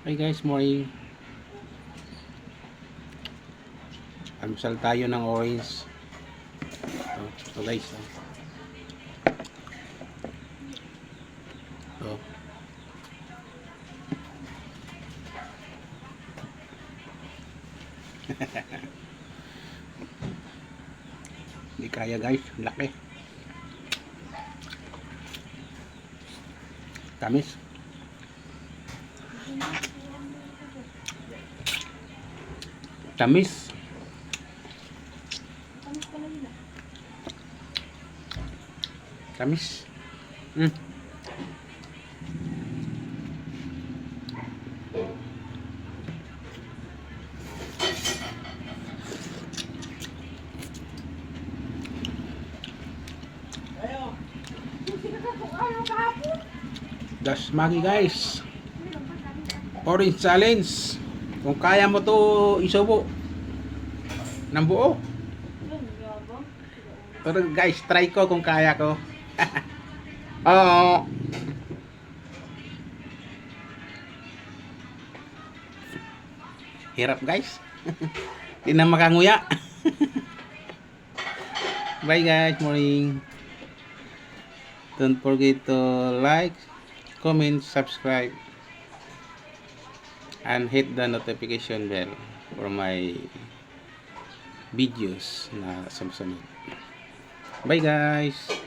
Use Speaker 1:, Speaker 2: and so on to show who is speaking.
Speaker 1: Hi guys, morning. Almusal tayo ng orange. Ito guys. Ito. Hindi kaya guys, laki. Tamis. Tamis. Tamis. Das Magi guys. Orange challenge. Kung kaya mo to isubo ng buo. Pero guys, try ko kung kaya ko. Oo. Hirap guys. Hindi na makanguya. Bye guys, morning. Don't forget to like, comment, subscribe, and hit the notification bell for my videos na susunod. Bye guys.